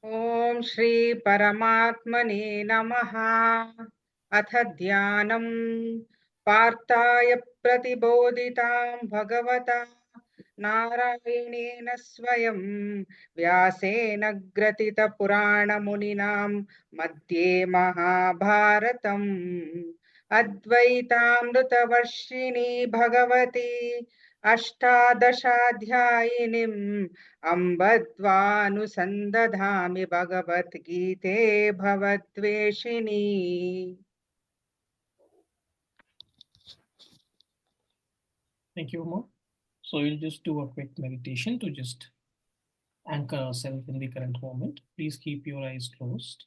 ॐ श्री परमात्मने नमः। अथ ध्यानम् पार्थाय प्रतिबोधितां भगवता नारायणेन स्वयं व्यासेन ग्रथितपुराणमुनिनां मध्ये महाभारतम् अद्वैतामृतवर्षिणी भगवती अष्टादशाध्यायिनीम् अम्ब त्वानुसन्दधामि भगवद्गीते भवद्वेषिणी। Thank you, Uma. So we'll just do a quick meditation to just anchor ourselves in the current moment. Please keep your eyes closed.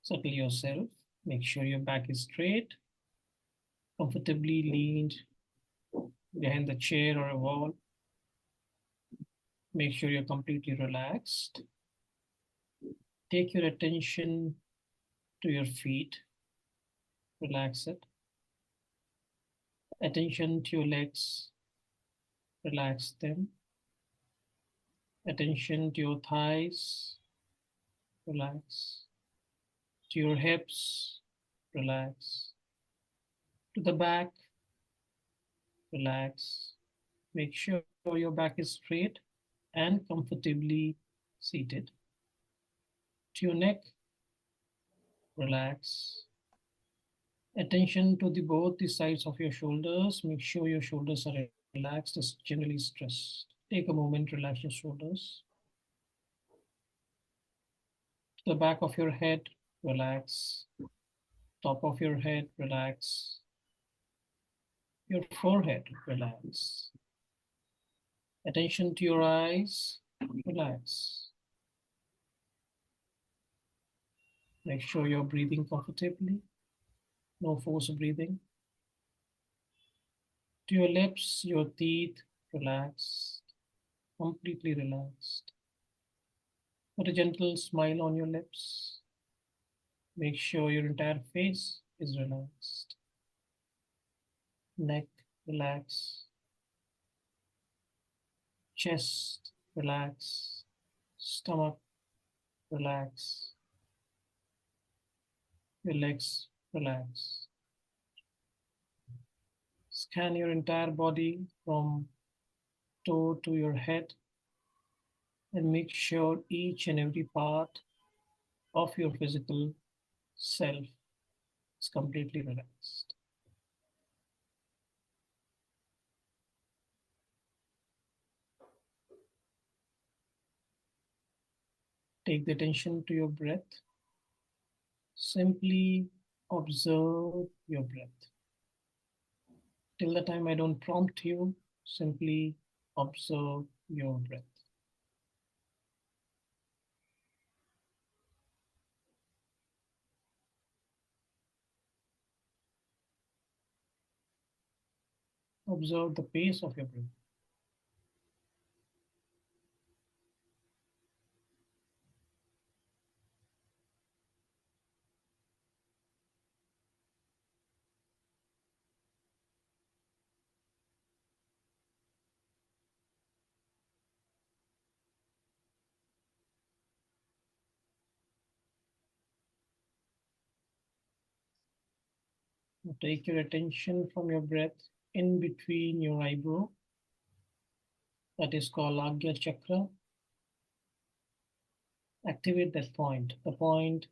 Settle yourself. Make sure your back is straight, comfortably leaned behind the chair or a wall. Make sure you're completely relaxed. Take your attention to your feet. Relax it. Attention to your legs. Relax them. Attention to your thighs. Relax. To your hips. Relax. To the back. Relax. Make sure your back is straight and comfortably seated. To your neck, relax. Attention to both the sides of your shoulders. Make sure your shoulders are relaxed, as generally stressed. Take a moment, relax your shoulders. To the back of your head, relax. Top of your head, relax. Your forehead, relax. Attention to your eyes, relax. Make sure you're breathing comfortably. No forced breathing. To your lips, your teeth, relaxed, completely relaxed. Put a gentle smile on your lips. Make sure your entire face is relaxed. Neck, relax. Chest, relax. Stomach, relax. Your legs, relax. Scan your entire body from toe to your head and make sure each and every part of your physical self is completely relaxed. Take the attention to your breath. Simply observe your breath. Till the time I don't prompt you, simply observe your breath. Observe the pace of your breath. Now take your attention from your breath in between your eyebrow. That is called Agya Chakra. Activate that point, the point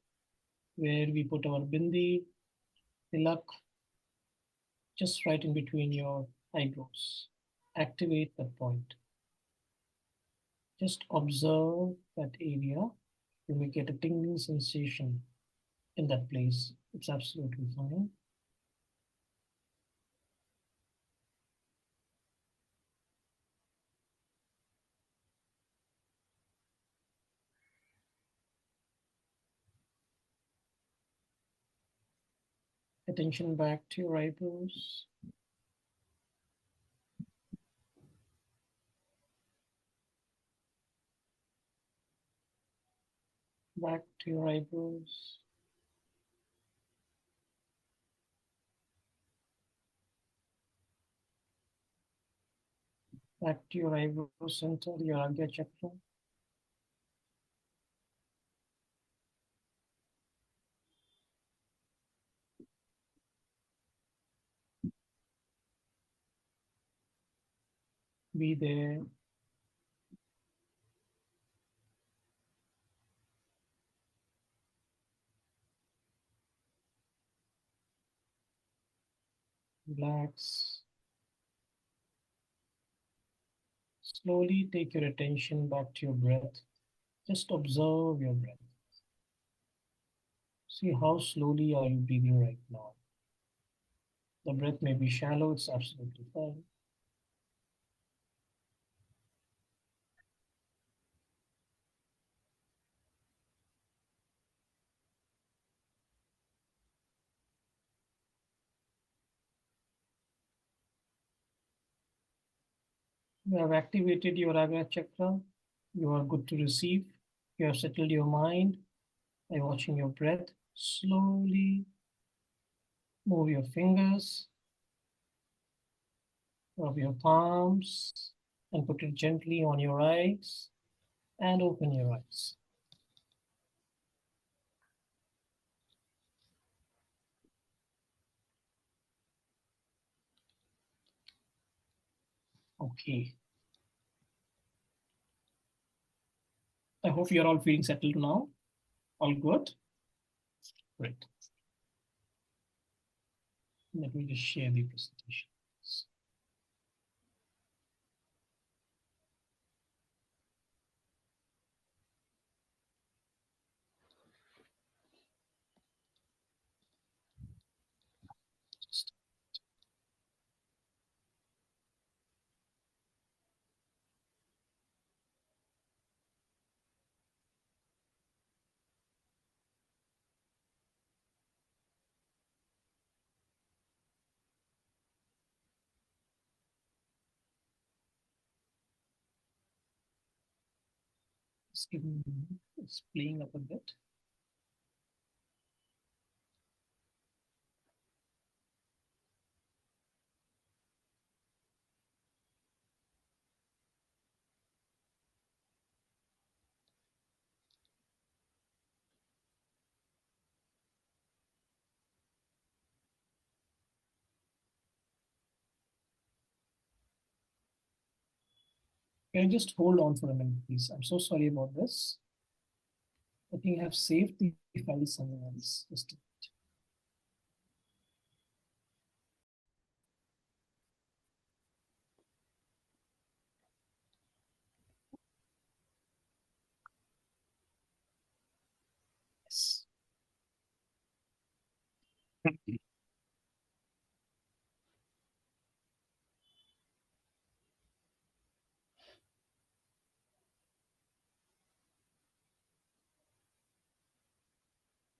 where we put our bindi, tilak, just right in between your eyebrows. Activate that point. Just observe that area. You may get a tingling sensation in that place. It's absolutely fine. Attention back to your eyebrows. Back to your eyebrows. Back to your eyebrow center, your Agya Chakra. Be there. Relax. Slowly take your attention back to your breath. Just observe your breath. See how slowly are you breathing right now. The breath may be shallow, it's absolutely fine. You have activated your Agna chakra. You are good to receive. You have settled your mind by watching your breath. Slowly move your fingers, rub your palms, and put it gently on your eyes and open your eyes. Okay. I hope you're all feeling settled now. All good? Great. Let me just share the presentation. Just give me a minute. It's playing up a bit. Can you just hold on for a minute, please? I'm so sorry about this. I think I have saved the file somewhere else. Just a minute. Yes.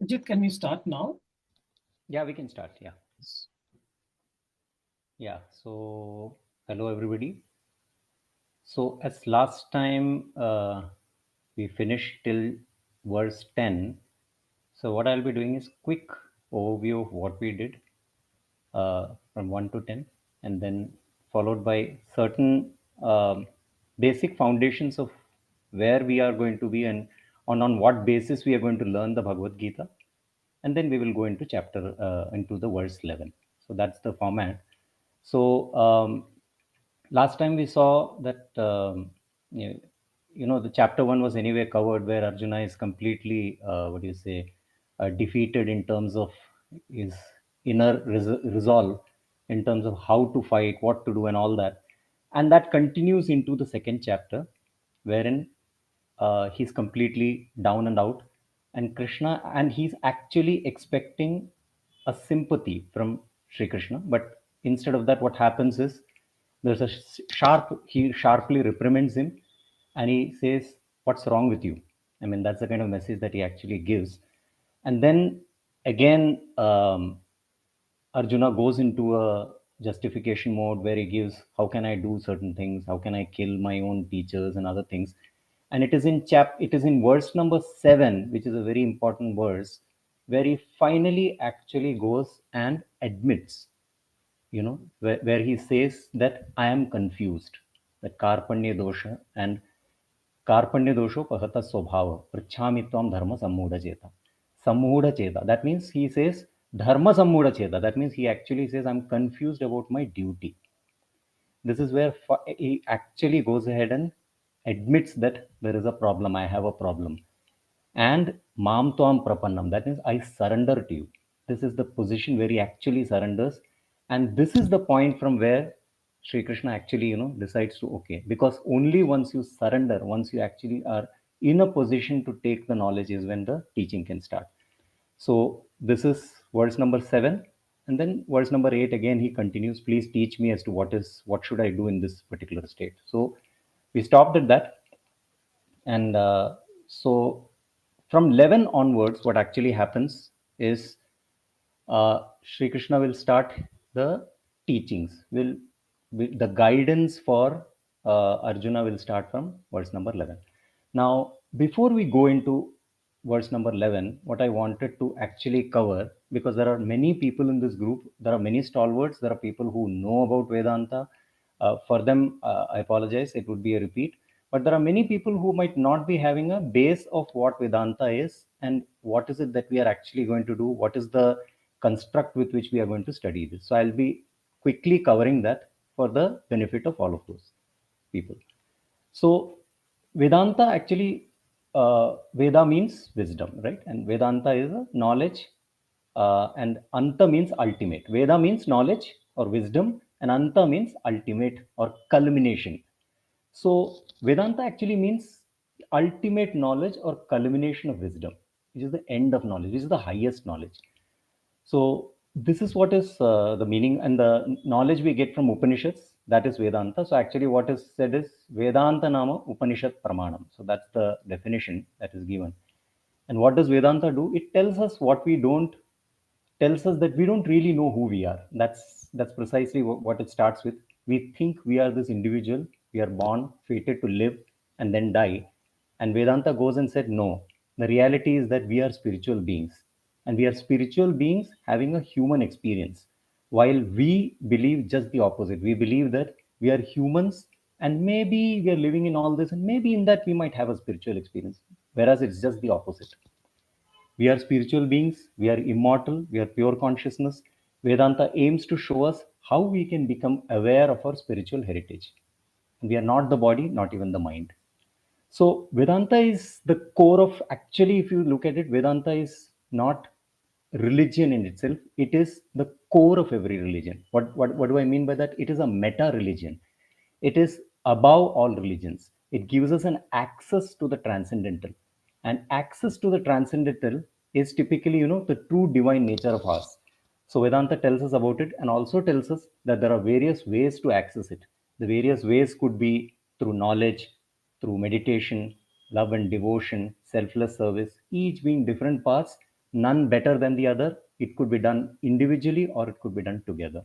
Ajit, can we start now? Yeah, we can start. Yeah. Yeah. So, hello everybody. So, as last time we finished till verse 10. So, what I'll be doing is quick overview of what we did from 1 to 10, and then followed by certain basic foundations of where we are going to be and on what basis we are going to learn the Bhagavad Gita, and then we will go into chapter into the verse 11. So that's the format. So last time we saw that the chapter 1 was anyway covered, where Arjuna is completely what do you say defeated in terms of his inner resolve, in terms of how to fight, what to do, and all that. And that continues into the second chapter, wherein he's completely down and out, and Krishna, and he's actually expecting a sympathy from Sri Krishna. But instead of that, what happens is there's a he sharply reprimands him, and he says, "What's wrong with you?" I mean, that's the kind of message that he actually gives. And then again, Arjuna goes into a justification mode, where he gives, how can I do certain things? How can I kill my own teachers and other things? And it is in verse number 7, which is a very important verse, where he finally actually goes and admits, where he says that I am confused, that karpanya dosha and karpanya dosho pahata swabhava prachhami tvam dharma sammudha cheta. Sammudha cheta, that means he says dharma sammudha cheta, that means he actually says I'm confused about my duty. This is where he actually goes ahead and admits that there is a problem, I have a problem. And mam tvam prapannam, that means I surrender to you. This is the position where he actually surrenders. And this is the point from where Sri Krishna actually, decides to, okay, because only once you surrender, once you actually are in a position to take the knowledge is when the teaching can start. So this is verse number 7. And then verse number 8, again, he continues, please teach me as to what should I do in this particular state. So we stopped at that. And so from 11 onwards, what actually happens is Sri Krishna will start the teachings, the guidance for Arjuna will start from verse number 11. Now, before we go into verse number 11, what I wanted to actually cover, because there are many people in this group, there are many stalwarts, there are people who know about Vedanta. For them, I apologize, it would be a repeat. But there are many people who might not be having a base of what Vedanta is and what is it that we are actually going to do, what is the construct with which we are going to study this. So I'll be quickly covering that for the benefit of all of those people. So Vedanta actually, Veda means wisdom, right? And Vedanta is a knowledge, and Anta means ultimate. Veda means knowledge or wisdom, and Anta means ultimate or culmination. So Vedanta actually means ultimate knowledge or culmination of wisdom, which is the end of knowledge, which is the highest knowledge. So this is what is the meaning and the knowledge we get from Upanishads. That is Vedanta. So actually, what is said is Vedanta Nama Upanishad Pramanam. So that's the definition that is given. And what does Vedanta do? It tells us what we don't, tells us that we don't really know who we are. That's precisely what it starts with. We think we are this individual. We are born, fated to live, and then die. And Vedanta goes and said, no. The reality is that we are spiritual beings, and we are spiritual beings having a human experience. While we believe just the opposite, we believe that we are humans, and maybe we are living in all this, and maybe in that we might have a spiritual experience. Whereas it's just the opposite. We are spiritual beings, we are immortal, we are pure consciousness. Vedanta aims to show us how we can become aware of our spiritual heritage. And we are not the body, not even the mind. So, Vedanta is the core of, actually, if you look at it, Vedanta is not religion in itself, it is the core of every religion. What do I mean by that? It is a meta religion. It is above all religions. It gives us an access to the transcendental. And access to the transcendental is typically, the true divine nature of ours. So Vedanta tells us about it and also tells us that there are various ways to access it. The various ways could be through knowledge, through meditation, love and devotion, selfless service, each being different paths, none better than the other. It could be done individually or it could be done together.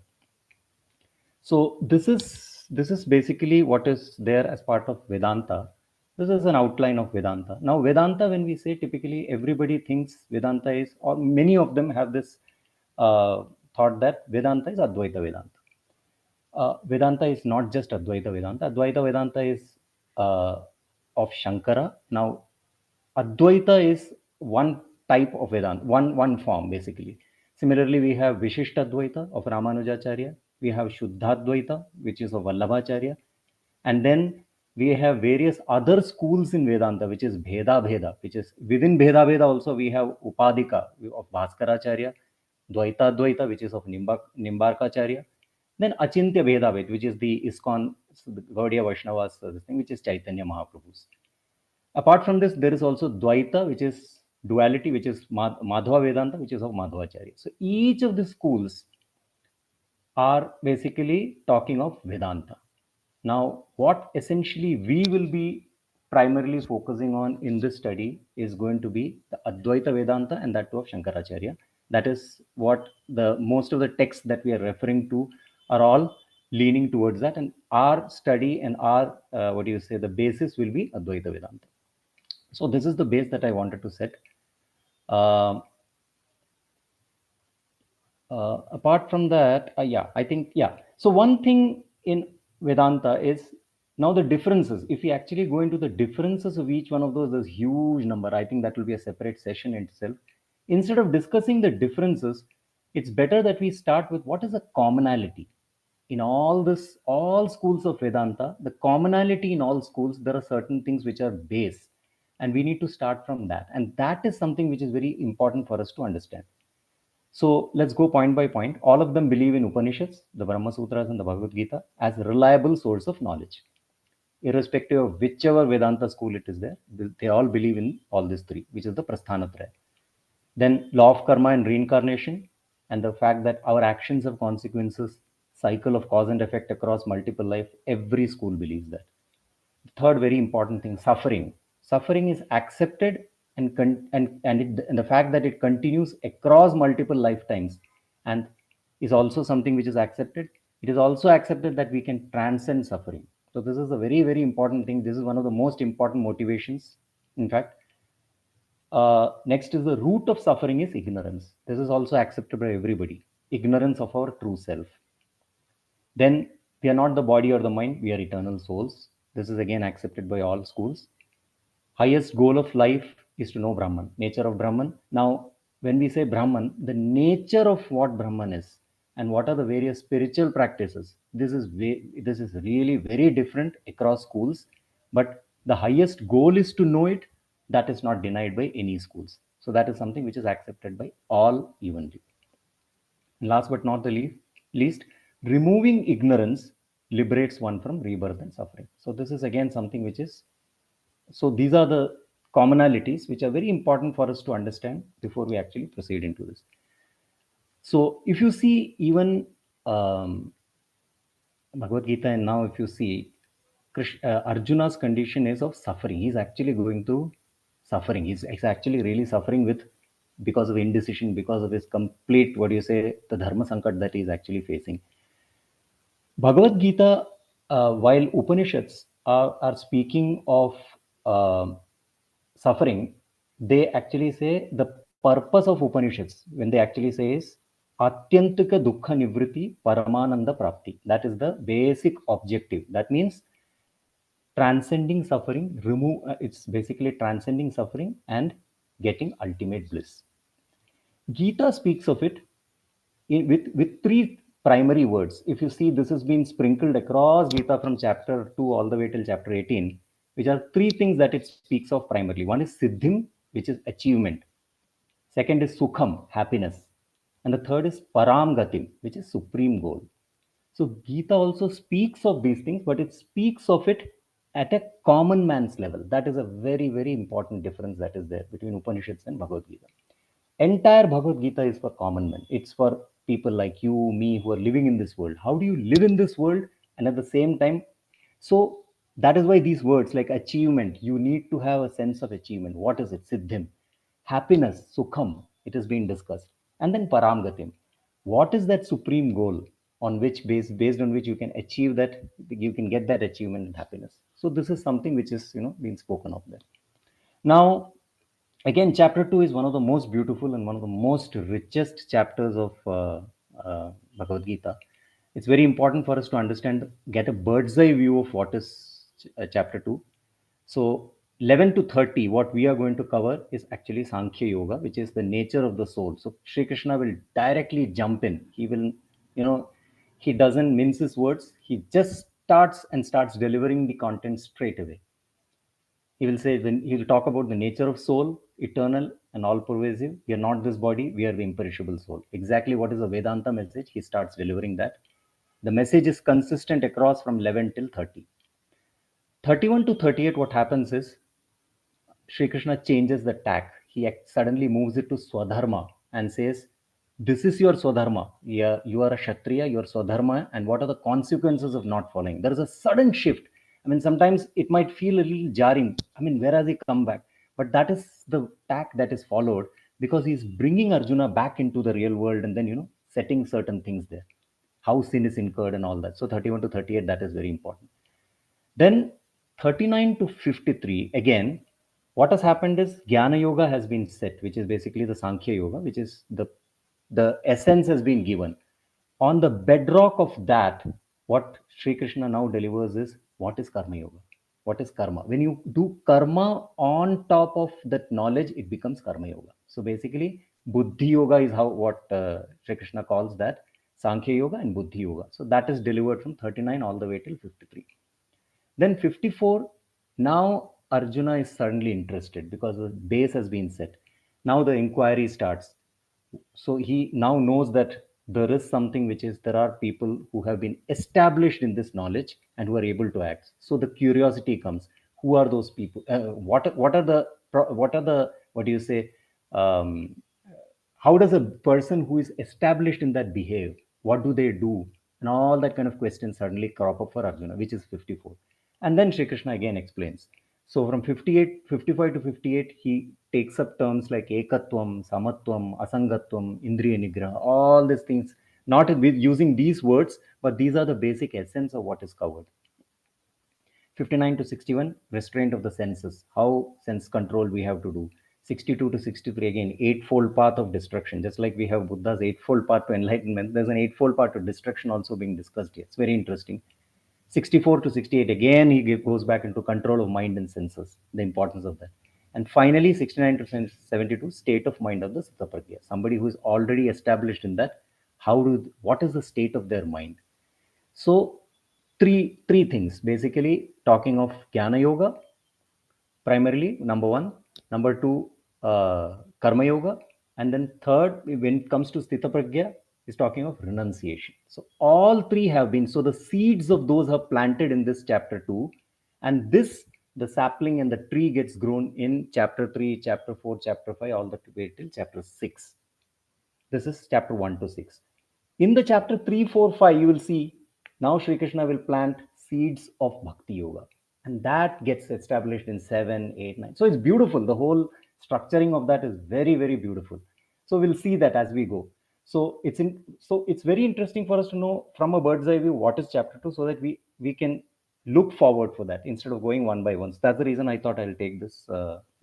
So this is basically what is there as part of Vedanta. This is an outline of Vedanta. Now Vedanta, when we say, typically everybody thinks Vedanta is, or many of them have this thought that Vedanta is Advaita Vedanta. Vedanta is not just Advaita Vedanta. Advaita Vedanta is of Shankara. Now, Advaita is one type of Vedanta, one form basically. Similarly, we have Vishishta Advaita of Ramanujacharya. We have Shuddhadvaita, which is of Vallabhacharya. And then we have various other schools in Vedanta, which is Bheda, which is within Bheda also we have Upadika of Bhaskaracharya, Dvaita Dvaita, which is of Nimbarkacharya. Then Achintya Bheda, which is the ISKCON, the Gaudiya Vaishnavas, this thing, which is Chaitanya Mahaprabhu's. Apart from this, there is also Dvaita, which is duality, which is Madhva Vedanta, which is of Madhvacharya. So each of the schools are basically talking of Vedanta. Now, what essentially we will be primarily focusing on in this study is going to be the Advaita Vedanta and that too of Shankaracharya. That is what the most of the texts that we are referring to are all leaning towards that, and our study and our the basis will be Advaita Vedanta. So this is the base that I wanted to set. Apart from that, so one thing in Vedanta is now the differences. If we actually go into the differences of each one of those, there's huge number. I think that will be a separate session in itself. Instead of discussing the differences, it's better that we start with what is a commonality. in all schools of Vedanta, the commonality in all schools, there are certain things which are base, and we need to start from that. And that is something which is very important for us to understand. So let's go point by point. All of them believe in Upanishads, the Brahma Sutras, and the Bhagavad Gita as a reliable source of knowledge. Irrespective of whichever Vedanta school it is there, they all believe in all these three, which is the Prasthanatraya. Then law of karma and reincarnation, and the fact that our actions have consequences, cycle of cause and effect across multiple life. Every school believes that. Third very important thing, suffering is accepted, and the fact that it continues across multiple lifetimes and is also something which is accepted. It is also accepted that we can transcend suffering. So this is a very, very important thing. This is one of the most important motivations, in fact. Next is the root of suffering is ignorance. This is also accepted by everybody. Ignorance of our true self. Then we are not the body or the mind, we are eternal souls. This is again accepted by all schools. Highest goal of life is to know Brahman, nature of Brahman. Now, when we say Brahman, the nature of what Brahman is and what are the various spiritual practices, this is really very different across schools. But the highest goal is to know it. That is not denied by any schools. So that is something which is accepted by all evenly. Last but not the least, removing ignorance liberates one from rebirth and suffering. So this is again something which is, so these are the commonalities which are very important for us to understand before we actually proceed into this. So if you see even Bhagavad Gita, and now if you see Arjuna's condition is of suffering. He's actually going through suffering. He's actually really suffering with, because of indecision, because of his complete, what do you say, the dharma sankat that he's actually facing. Bhagavad Gita, while Upanishads are speaking of suffering, they actually say the purpose of Upanishads, when they actually say is Atyantika Dukkha Nivriti Paramananda Prapti. That is the basic objective. That means transcending suffering, it's basically transcending suffering and getting ultimate bliss. Gita speaks of it with three primary words. If you see, this has been sprinkled across Gita from chapter 2 all the way till chapter 18, which are three things that it speaks of primarily. One is Siddhim, which is achievement. Second is Sukham, happiness. And the third is Param Gatim, which is supreme goal. So Gita also speaks of these things, but it speaks of it at a common man's level. That is a very, very important difference that is there between Upanishads and Bhagavad Gita. Entire Bhagavad Gita is for common men. It's for people like you, me, who are living in this world. How do you live in this world and at the same time? So that is why these words like achievement, you need to have a sense of achievement. What is it? Siddhim. Happiness, sukham, it is being discussed. And then paramgatim. What is that supreme goal on which based on which you can achieve that, you can get that achievement and happiness. So this is something which is being spoken of there. Now, again, chapter 2 is one of the most beautiful and one of the most richest chapters of Bhagavad Gita. It's very important for us to understand, get a bird's eye view of what is chapter 2. So 11 to 30, what we are going to cover is actually Sankhya Yoga, which is the nature of the soul. So Sri Krishna will directly jump in. He will, he doesn't mince his words. He just starts delivering the content straight away. He will say, when he will talk about the nature of soul, eternal and all pervasive. We are not this body, we are the imperishable soul. Exactly what is the Vedanta message, he starts delivering that. The message is consistent across from 11 till 30. 31 to 38, what happens is Sri Krishna changes the tack. He suddenly moves it to Swadharma and says, this is your Swadharma. Yeah, you are a Kshatriya, you are Swadharma, and what are the consequences of not following? There is a sudden shift. I mean, sometimes it might feel a little jarring. I mean, where has he come back? But that is the tack that is followed, because he's bringing Arjuna back into the real world and then, setting certain things there. How sin is incurred and all that. So 31 to 38, that is very important. Then 39 to 53, again, what has happened is Jnana Yoga has been set, which is basically the Sankhya Yoga, which is the essence has been given. On the bedrock of that, what Sri Krishna now delivers is, what is Karma Yoga? What is karma? When you do karma on top of that knowledge, it becomes Karma Yoga. So basically, Buddhi Yoga is what Sri Krishna calls that. Sankhya Yoga and Buddhi Yoga. So that is delivered from 39 all the way till 53. Then 54, now Arjuna is suddenly interested because the base has been set. Now the inquiry starts. So he now knows that there is something which is, there are people who have been established in this knowledge and who are able to act. So the curiosity comes. Who are those people? What are the what do you say? Um, how does a person who is established in that behave? What do they do? And all that kind of questions suddenly crop up for Arjuna, which is 54. And then Shri Krishna again explains. So from 55 to 58, he takes up terms like ekatvam, samatvam, asangatvam, indriya nigraha, all these things, not with using these words, but these are the basic essence of what is covered. 59 to 61, restraint of the senses, how sense control we have to do. 62 to 63, again, eightfold path of destruction. Just like we have Buddha's eightfold path to enlightenment, there's an eightfold path to destruction also being discussed here. It's very interesting. 64 to 68, again, he goes back into control of mind and senses, the importance of that. And finally, 69 to 72, state of mind of the Siddhapragya. Somebody who is already established in that, what is the state of their mind? So three things basically, talking of Jnana Yoga, primarily number one, number two, Karma Yoga, and then third, when it comes to Sthita Pragya, is talking of renunciation. So all three have been, so the seeds of those are planted in this chapter 2, and this, the sapling and the tree gets grown in chapter 3, chapter 4, chapter 5, all the way till chapter 6. This is chapter 1 to 6. In the chapter 3, 4, 5, you will see now Sri Krishna will plant seeds of Bhakti Yoga. And that gets established in 7, 8, 9. So it's beautiful. The whole structuring of that is very, very beautiful. So we'll see that as we go. So it's very interesting for us to know from a bird's eye view what is chapter 2, so that we can look forward for that instead of going one by one. So that's the reason I thought I'll take this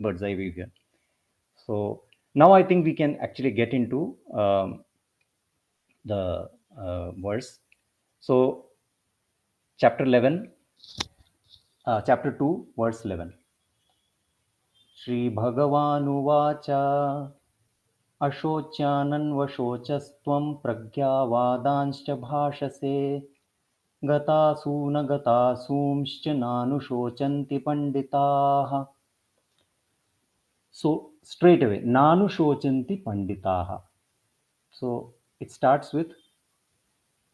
bird's eye view here. So now I think we can actually get into the verse. So chapter 11, chapter 2, verse 11. Shri Bhagawanuvacha Ashocyananvashocastvam pragyavadanshcha bhashase gatasuna gatasumshcha nanushocanti panditaha. So straight away, nanushocanti panditaha. So it starts with,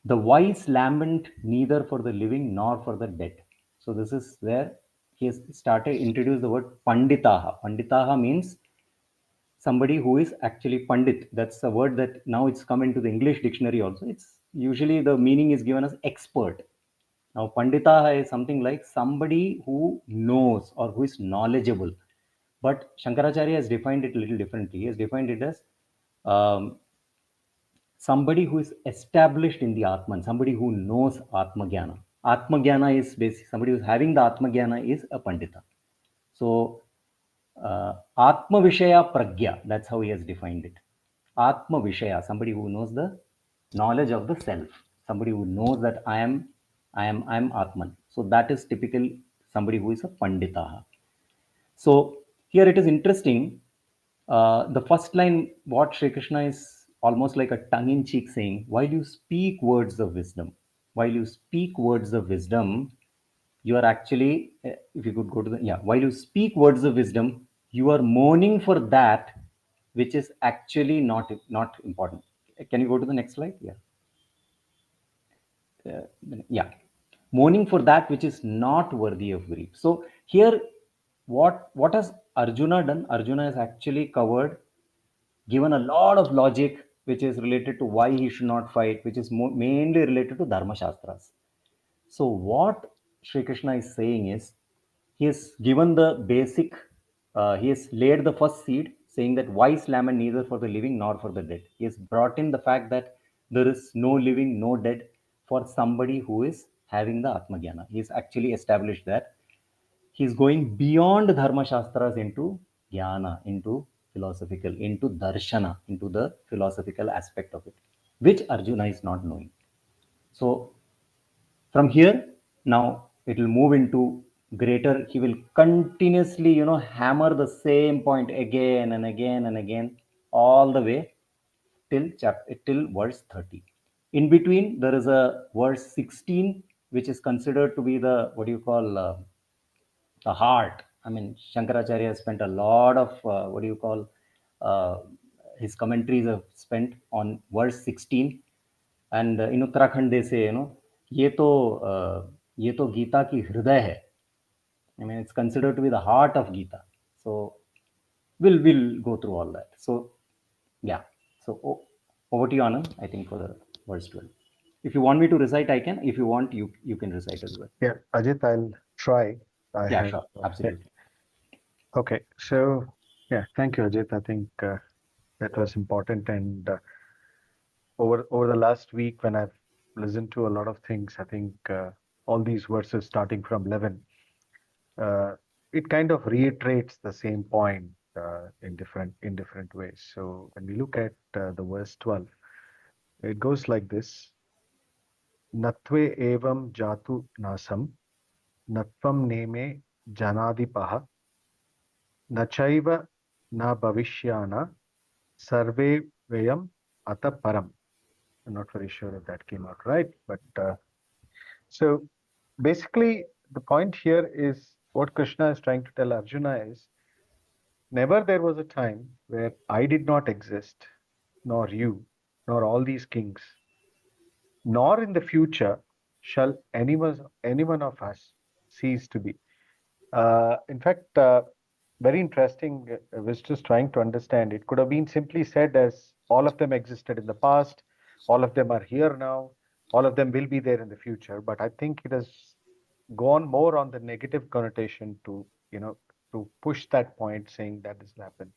the wise lament neither for the living nor for the dead. So this is where he has started introduce the word panditaha. Panditaha means somebody who is actually pandit. That's a word that now it's come into the English dictionary also. It's usually the meaning is given as expert. Now panditaha is something like somebody who knows or who is knowledgeable. But Shankaracharya has defined it a little differently. He has defined it as somebody who is established in the Atman, somebody who knows Atma Jnana. Atma Jnana is basically somebody who's having the Atma Jnana is a Pandita. So, Atma Vishaya Pragya, that's how he has defined it. Atma Vishaya, somebody who knows the knowledge of the self, somebody who knows that I am Atman. So, that is typical somebody who is a Pandita. So here it is interesting. The first line, what Sri Krishna is almost like a tongue-in-cheek saying, while you speak words of wisdom, while you speak words of wisdom, you are actually, if you could go to the, yeah, while you speak words of wisdom, you are mourning for that which is actually not important. Can you go to the next slide? Yeah. Yeah, mourning for that which is not worthy of grief. So here, what has Arjuna done? Arjuna has actually covered, given a lot of logic which is related to why he should not fight, which is mainly related to dharma shastras. So what Sri Krishna is saying is, he has given the basic, he has laid the first seed, saying that wise lament neither for the living nor for the dead. He has brought in the fact that there is no living, no dead for somebody who is having the Atma Jnana. He has actually established that. He is going beyond Dharma Shastras into Jnana, into philosophical, into Darshana, into the philosophical aspect of it, which Arjuna is not knowing. So from here, now it will move into greater, he will continuously, hammer the same point again and again and again, all the way till verse 30. In between, there is a verse 16, which is considered to be the, what do you call, the heart. I mean, Shankaracharya has spent a lot of, what do you call, uh, his commentaries have spent on verse 16. And in Uttarakhand, they say, ये तो ये तो गीता की हृदय है. I mean, it's considered to be the heart of Gita. So we'll go through all that. So yeah. So over to you, Anand. I think for the verse 12. If you want me to recite, I can. If you want, you can recite as well. Yeah, Ajit, I'll try. I Yeah, have. sure. Absolutely. Okay, so yeah, thank you, Ajit. I think that was important. And over the last week, when I've listened to a lot of things, I think all these verses starting from 11, uh, it kind of reiterates the same point in different ways. So when we look at the verse 12, it goes like this: Natve evam jatu nasam, natvam neme janadipaha, nachaiva na bhavishyana, sarve vayam ata param. I'm not very sure if that came out right, but so basically the point here is what Krishna is trying to tell Arjuna is never there was a time where I did not exist, nor you, nor all these kings, nor in the future shall anyone of us cease to be. In fact, very interesting. I was just trying to understand. It could have been simply said as all of them existed in the past, all of them are here now, all of them will be there in the future. But I think it has gone more on the negative connotation to push that point, saying that this will happen.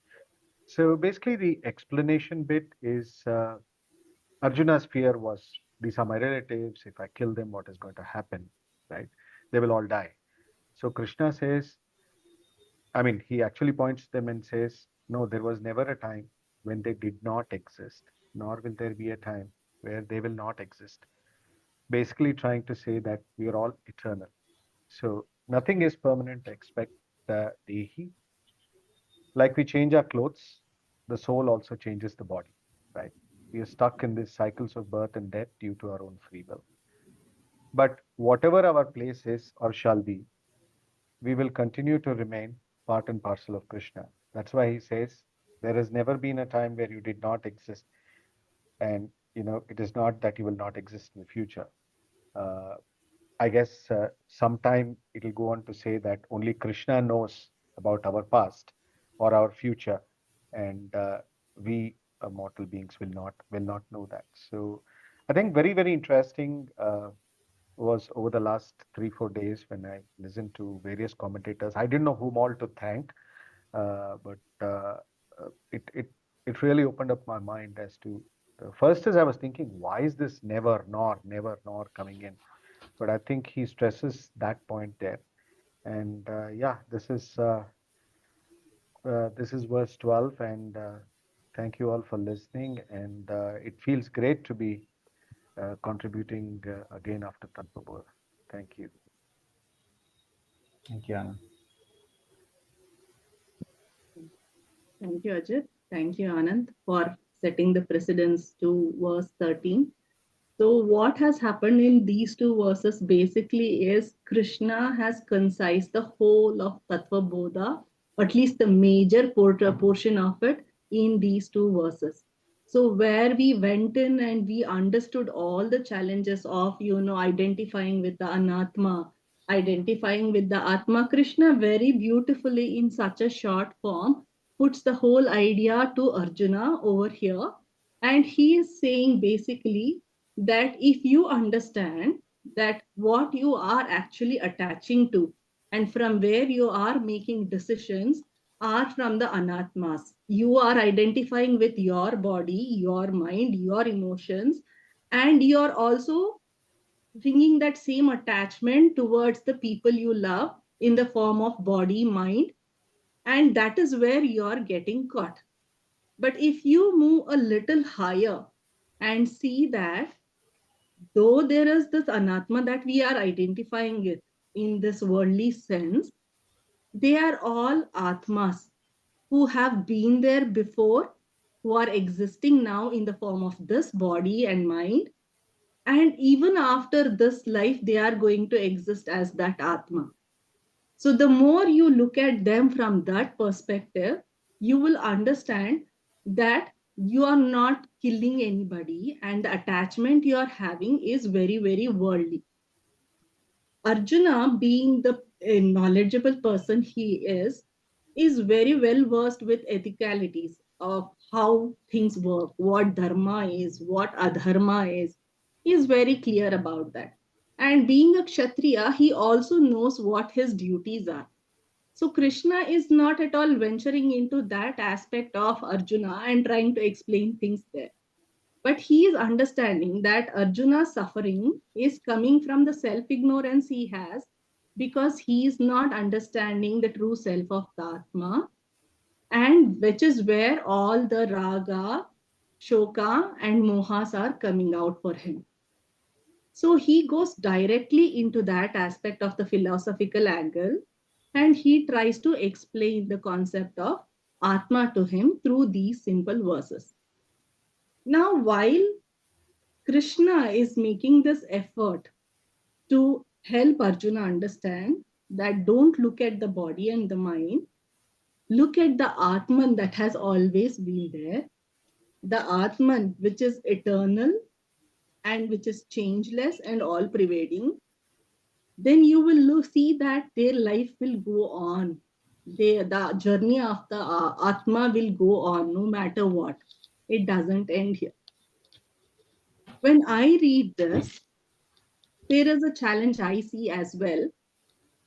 So basically, the explanation bit is Arjuna's fear was these are my relatives. If I kill them, what is going to happen? Right? They will all die. So Krishna says, I mean, he actually points them and says, no, there was never a time when they did not exist, nor will there be a time where they will not exist. Basically, trying to say that we are all eternal. So nothing is permanent except the Dehi. Like we change our clothes, the soul also changes the body, right? We are stuck in these cycles of birth and death due to our own free will. But whatever our place is or shall be, we will continue to remain part and parcel of Krishna. That's why he says, there has never been a time where you did not exist. And, it is not that you will not exist in the future. Uh, I guess sometime it will go on to say that only Krishna knows about our past or our future, and we mortal beings will not know that. So, I think very very interesting was over the last 3-4 days when I listened to various commentators. I didn't know whom all to thank, but it really opened up my mind as to first as I was thinking, why is this never nor coming in? But I think he stresses that point there. And yeah, this is verse 12, and thank you all for listening. And it feels great to be contributing again after Tanpabur. Thank you. Thank you, Anand. Thank you, Ajit. Thank you, Anand, for setting the precedence to verse 13. So, what has happened in these two verses basically is Krishna has concised the whole of Tattva Bodha, at least the major portion of it, in these two verses. So, where we went in and we understood all the challenges of, identifying with the Anatma, identifying with the Atma, Krishna very beautifully in such a short form puts the whole idea to Arjuna over here. And he is saying basically that if you understand that what you are actually attaching to and from where you are making decisions are from the anatmas, you are identifying with your body, your mind, your emotions, and you're also bringing that same attachment towards the people you love in the form of body, mind, and that is where you're getting caught. But if you move a little higher and see that though there is this anatma that we are identifying it in this worldly sense, they are all atmas who have been there before, who are existing now in the form of this body and mind. And even after this life, they are going to exist as that Atma. So the more you look at them from that perspective, you will understand that you are not killing anybody and the attachment you are having is very, very worldly. Arjuna, being the knowledgeable person he is very well versed with ethicalities of how things work, what dharma is, what adharma is. He is very clear about that. And being a Kshatriya, he also knows what his duties are. So Krishna is not at all venturing into that aspect of Arjuna and trying to explain things there. But he is understanding that Arjuna's suffering is coming from the self ignorance he has because he is not understanding the true self of the Atma, and which is where all the raga, shoka, and mohas are coming out for him. So he goes directly into that aspect of the philosophical angle and he tries to explain the concept of Atma to him through these simple verses. Now, while Krishna is making this effort to help Arjuna understand that don't look at the body and the mind, look at the Atman that has always been there, the Atman which is eternal and which is changeless and all pervading, then you will see that their life will go on. The journey of the Atma will go on no matter what. It doesn't end here. When I read this, there is a challenge I see as well,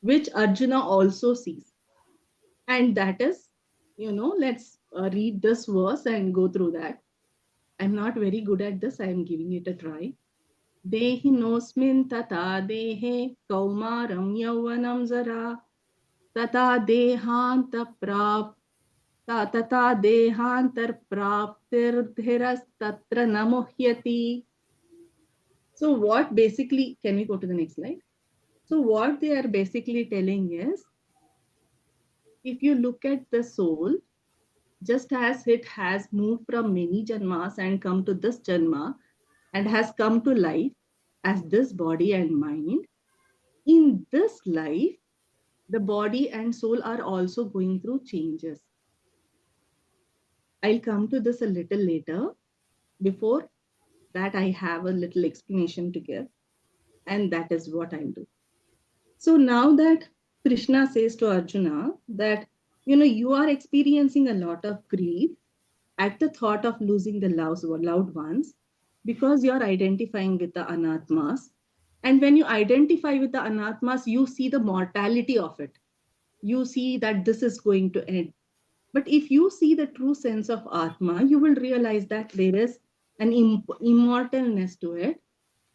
which Arjuna also sees. And that is, let's read this verse and go through that. I'm not very good at this. I'm giving it a try. Dehinosmin tata dehe kaumaram yauvanam zara tata dehanta prap tata dehantar praptir dhiras tatra namohyati. So what basically, can we go to the next slide? So what they are basically telling is, if you look at the soul, just as it has moved from many janmas and come to this janma and has come to life as this body and mind, in this life, the body and soul are also going through changes. I'll come to this a little later. Before that, I have a little explanation to give, and that is what I'll do. So now that Krishna says to Arjuna that, you are experiencing a lot of grief at the thought of losing the loved ones because you're identifying with the anatmas. And when you identify with the anatmas, you see the mortality of it. You see that this is going to end. But if you see the true sense of Atma, you will realize that there is an immortalness to it,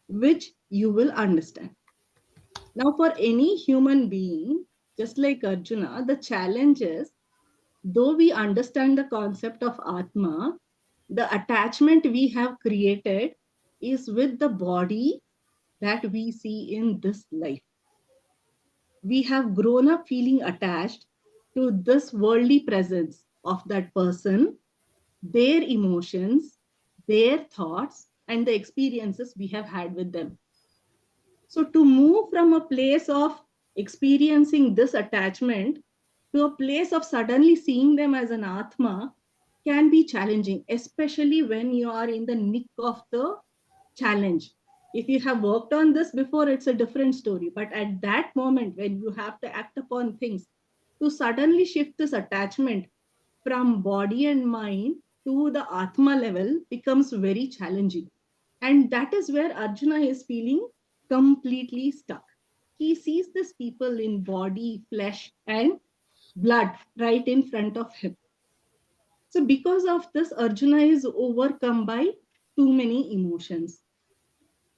which you will understand. Now, for any human being, just like Arjuna, the challenge is, though we understand the concept of Atma, the attachment we have created is with the body that we see in this life. We have grown up feeling attached to this worldly presence of that person, their emotions, their thoughts, and the experiences we have had with them. So to move from a place of experiencing this attachment to a place of suddenly seeing them as an Atma can be challenging, especially when you are in the nick of the challenge. If you have worked on this before, it's a different story. But at that moment, when you have to act upon things, to suddenly shift this attachment from body and mind to the Atma level becomes very challenging. And that is where Arjuna is feeling completely stuck. He sees these people in body, flesh, and blood right in front of him. So, because of this, Arjuna is overcome by too many emotions.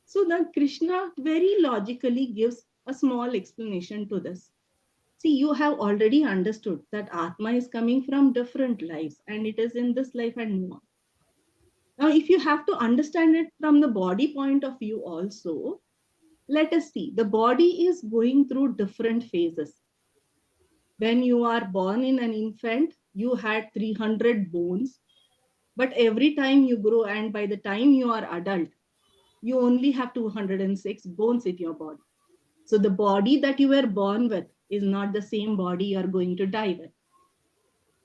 So, the Krishna very logically gives a small explanation to this. See, you have already understood that Atma is coming from different lives and it is in this life and more. Now, if you have to understand it from the body point of view also, let us see. The body is going through different phases. When you are born in an infant, you had 300 bones. But every time you grow and by the time you are adult, You only have 206 bones in your body. So the body that you were born with is not the same body you are going to die with.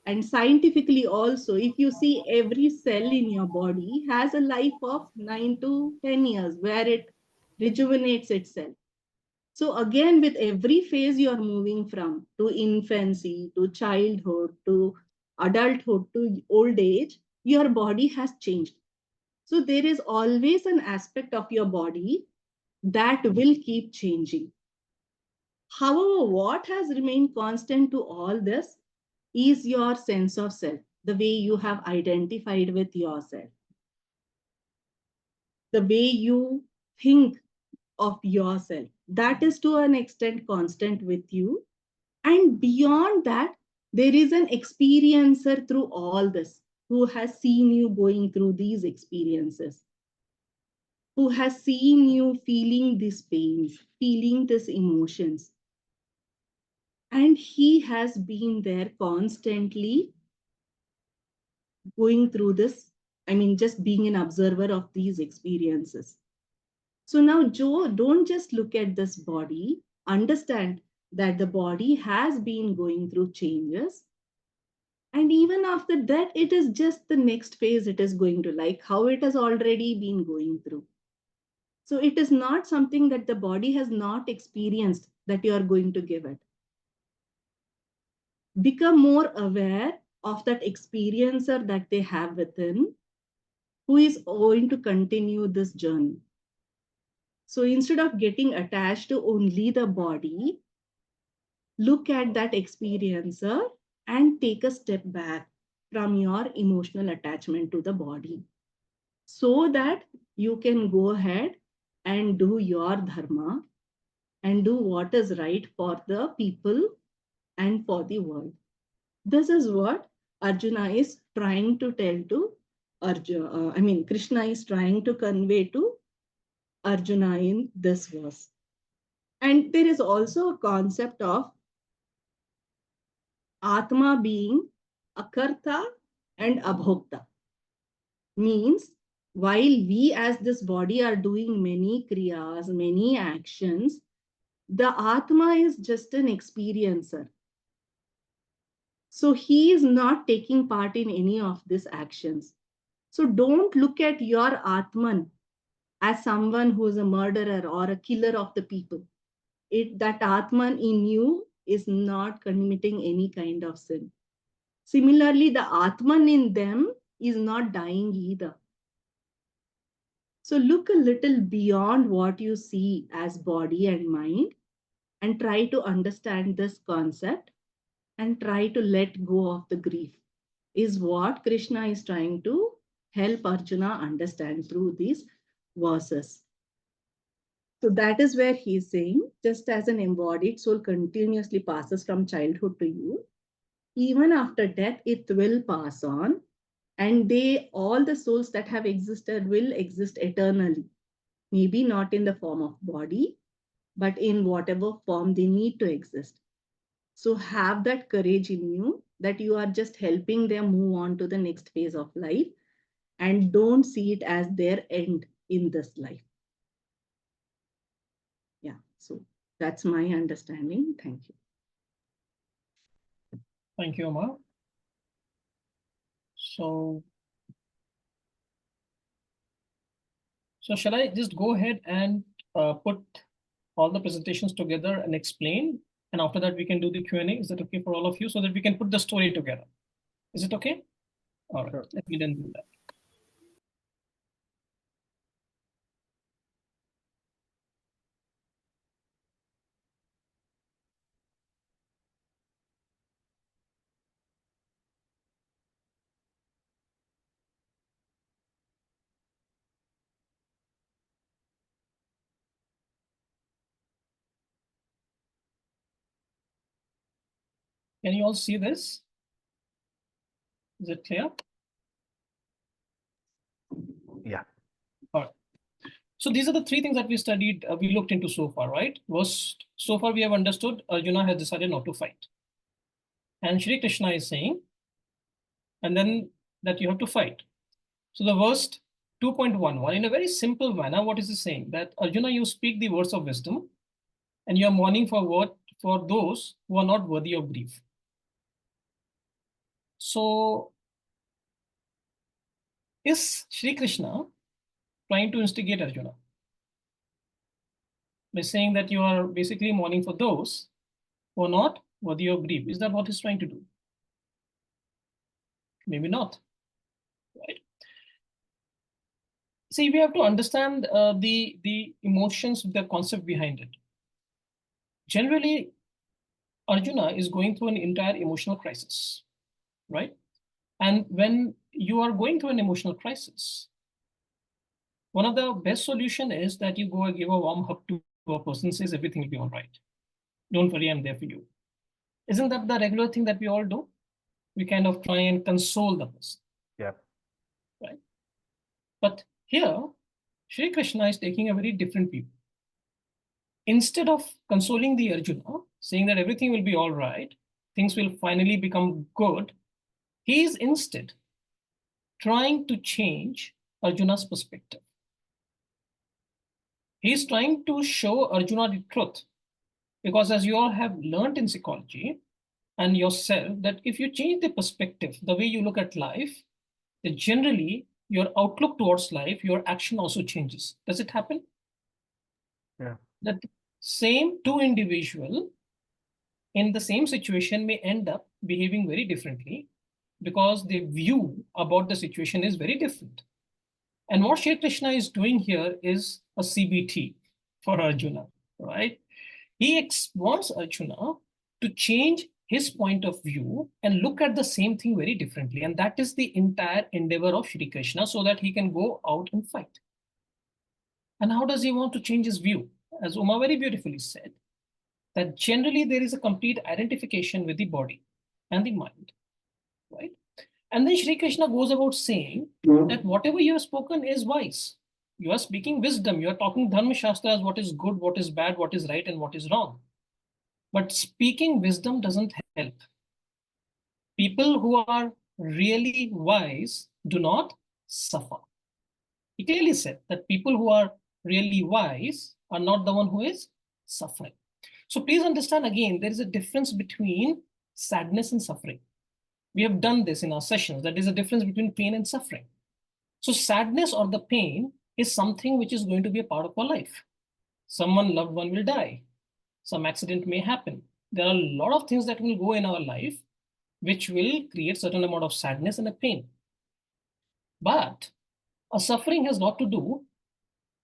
And scientifically also, if you see, every cell in your body has a life of 9 to 10 years where it rejuvenates itself. So again, with every phase you are moving from, to infancy, to childhood, to adulthood, to old age, your body has changed. So there is always an aspect of your body that will keep changing. However, what has remained constant to all this is your sense of self, the way you have identified with yourself, the way you think of yourself. That is to an extent constant with you. And beyond that, there is an experiencer through all this who has seen you going through these experiences, who has seen you feeling these pains, feeling these emotions. And he has been there constantly going through this. I mean, just being an observer of these experiences. So now, Joe, don't just look at this body, understand that the body has been going through changes. And even after that, it is just the next phase it is going to, like how it has already been going through. So it is not something that the body has not experienced that you are going to give it. Become more aware of that experiencer that they have within, who is going to continue this journey. So instead of getting attached to only the body, look at that experiencer and take a step back from your emotional attachment to the body, so that you can go ahead and do your dharma and do what is right for the people and for the world. This is what Arjuna is trying to tell to Arjuna. Krishna is trying to convey to Arjuna in this verse. And there is also a concept of Atma being Akarta and Abhokta. Means, while we as this body are doing many kriyas, many actions, the Atma is just an experiencer. So he is not taking part in any of these actions. So don't look at your Atman as someone who is a murderer or a killer of the people. That Atman in you is not committing any kind of sin. Similarly, the Atman in them is not dying either. So look a little beyond what you see as body and mind and try to understand this concept and try to let go of the grief, is what Krishna is trying to help Arjuna understand through these verses. So that is where he is saying, just as an embodied soul continuously passes from childhood to youth, even after death, it will pass on. And all the souls that have existed will exist eternally. Maybe not in the form of body, but in whatever form they need to exist. So have that courage in you that you are just helping them move on to the next phase of life, and don't see it as their end in this life. Yeah, so that's my understanding. Thank you. Thank you, Amma. So shall I just go ahead and put all the presentations together and explain? And after that, we can do the Q&A. Is that okay for all of you? So that we can put the story together. Is it okay? All right, sure. Let me then do that. Can you all see this? Is it clear? Yeah. All right. So these are the three things that we studied, we looked into so far, right? First, so far we have understood Arjuna has decided not to fight. And Shri Krishna is saying, and then that you have to fight. So the first 2.11, in a very simple manner, what is it saying? That Arjuna, you speak the words of wisdom, and you are mourning for those who are not worthy of grief. So, is Shri Krishna trying to instigate Arjuna by saying that you are basically mourning for those who are not worthy of grief? Is that what he's trying to do? Maybe not, right? See, we have to understand the emotions, the concept behind it. Generally, Arjuna is going through an entire emotional crisis, right? And when you are going through an emotional crisis, one of the best solution is that you go and give a warm hug to a person, says everything will be all right. Don't worry, I'm there for you. Isn't that the regular thing that we all do? We kind of try and console the person. Yeah. Right? But here, Shri Krishna is taking a very different view. Instead of consoling the Arjuna, saying that everything will be all right, things will finally become good, he is instead trying to change Arjuna's perspective. He is trying to show Arjuna the truth. Because as you all have learned in psychology and yourself, that if you change the perspective, the way you look at life, then generally your outlook towards life, your action also changes. Does it happen? Yeah. That same two individuals in the same situation may end up behaving very differently because the view about the situation is very different. And what Shri Krishna is doing here is a CBT for Arjuna, right? He wants Arjuna to change his point of view and look at the same thing very differently. And that is the entire endeavor of Shri Krishna, so that he can go out and fight. And how does he want to change his view? As Uma very beautifully said, that generally there is a complete identification with the body and the mind, right? And then Shri Krishna goes about saying that whatever you have spoken is wise. You are speaking wisdom. You are talking Dharma Shastras, what is good, what is bad, what is right, and what is wrong. But speaking wisdom doesn't help. People who are really wise do not suffer. He clearly said that people who are really wise are not the one who is suffering. So please understand again, there is a difference between sadness and suffering. We have done this in our sessions, that there is a difference between pain and suffering. So sadness or the pain is something which is going to be a part of our life. Someone loved one will die. Some accident may happen. There are a lot of things that will go in our life which will create certain amount of sadness and a pain. But a suffering has lot to do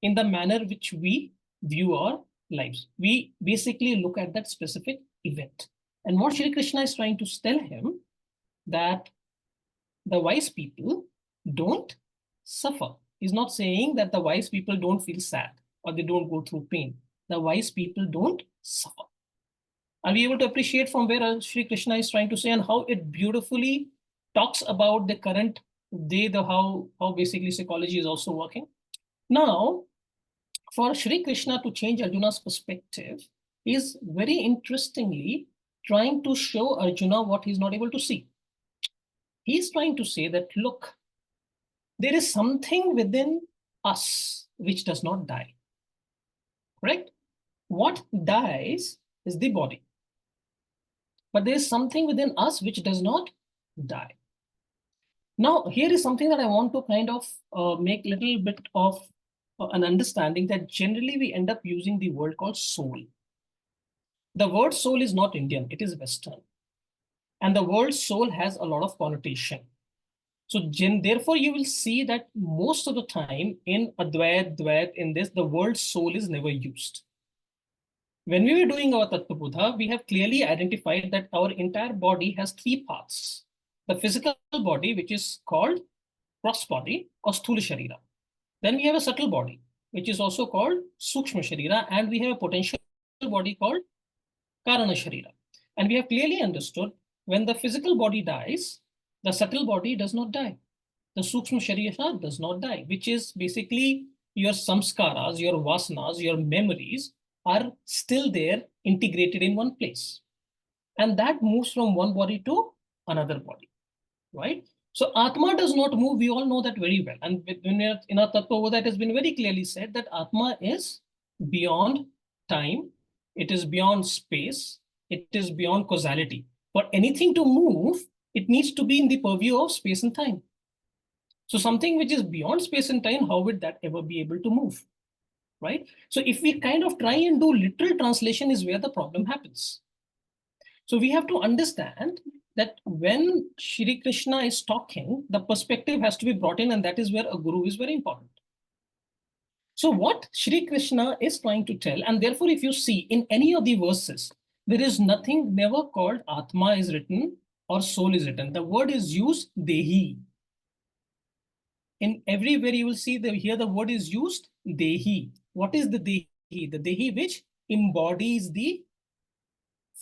in the manner which we view our lives. We basically look at that specific event. And what Shri Krishna is trying to tell him, that the wise people don't suffer. He's not saying that the wise people don't feel sad or they don't go through pain. The wise people don't suffer. Are we able to appreciate from where Shri Krishna is trying to say, and how it beautifully talks about the current day, how basically psychology is also working? Now, for Shri Krishna to change Arjuna's perspective, he is very interestingly trying to show Arjuna what he's not able to see. He's trying to say that, look, there is something within us which does not die. Correct? What dies is the body. But there is something within us which does not die. Now, here is something that I want to kind of make a little bit of an understanding, that generally we end up using the word called soul. The word soul is not Indian, it is Western. And the word soul has a lot of connotation. So therefore, you will see that most of the time in Advait, Dvait, in this, the word soul is never used. When we were doing our Tattva Buddha, we have clearly identified that our entire body has three parts. The physical body, which is called gross body or Sthula Sharira. Then we have a subtle body, which is also called Sukshma Sharira, and we have a potential body called Karana Sharira. And we have clearly understood, when the physical body dies, the subtle body does not die. The Sukshma Sharira does not die, which is basically your samskaras, your vasanas, your memories are still there, integrated in one place. And that moves from one body to another body, right? So Atma does not move. We all know that very well. And in our Tattva, that has been very clearly said that Atma is beyond time. It is beyond space. It is beyond causality. For anything to move, it needs to be in the purview of space and time. So something which is beyond space and time, how would that ever be able to move? Right? So if we kind of try and do literal translation is where the problem happens. So we have to understand that when Shri Krishna is talking, the perspective has to be brought in, and that is where a guru is very important. So what Shri Krishna is trying to tell, and therefore if you see in any of the verses, there is nothing never called Atma is written or soul is written. The word is used Dehi. In everywhere you will see here the word is used Dehi. What is the Dehi? The Dehi which embodies the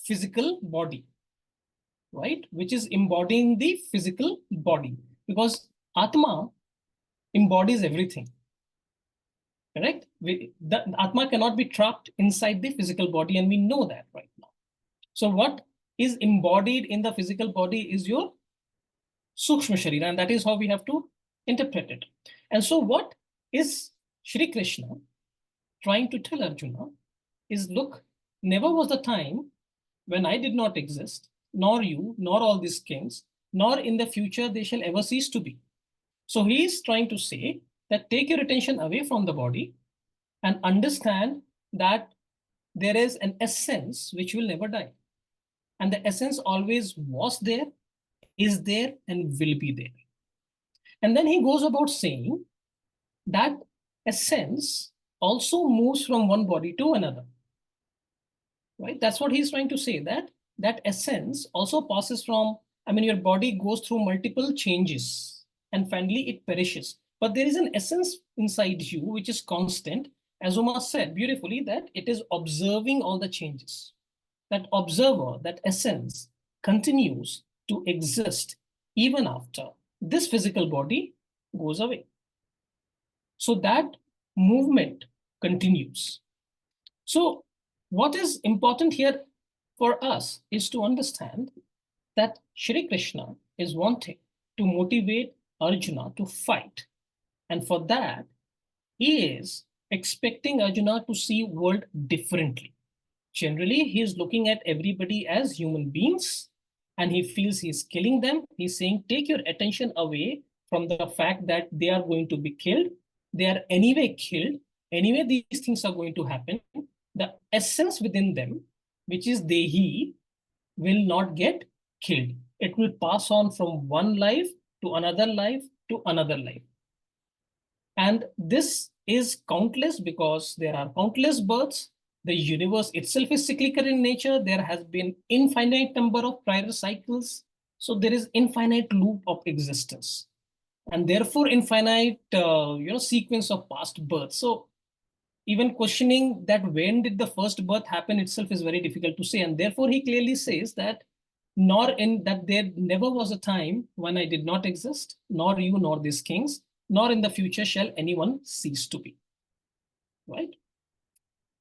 physical body, right? Which is embodying the physical body, because Atma embodies everything, correct? The Atma cannot be trapped inside the physical body, and we know that right now. So what is embodied in the physical body is your Sukshma Sharira, and that is how we have to interpret it. And so what is Shri Krishna trying to tell Arjuna is, look, never was the time when I did not exist, nor you, nor all these kings, nor in the future they shall ever cease to be. So he is trying to say that take your attention away from the body and understand that there is an essence which will never die. And the essence always was there, is there, and will be there. And then he goes about saying that essence also moves from one body to another. Right? That's what he's trying to say, that that essence also passes from, I mean, your body goes through multiple changes and finally it perishes. But there is an essence inside you which is constant, as Uma said beautifully, that it is observing all the changes. That observer, that essence continues to exist even after this physical body goes away. So that movement continues. So what is important here for us is to understand that Shri Krishna is wanting to motivate Arjuna to fight. And for that, he is expecting Arjuna to see world differently. Generally, he is looking at everybody as human beings, and he feels he's killing them. He's saying, take your attention away from the fact that they are going to be killed. They are anyway killed. Anyway, these things are going to happen. The essence within them, which is Dehi, will not get killed. It will pass on from one life to another life to another life. And this is countless because there are countless births. The universe itself is cyclical in nature. There has been infinite number of prior cycles. So there is infinite loop of existence. And therefore infinite sequence of past births. So even questioning that when did the first birth happen itself is very difficult to say. And therefore he clearly says that there never was a time when I did not exist, nor you, nor these kings, nor in the future shall anyone cease to be. Right?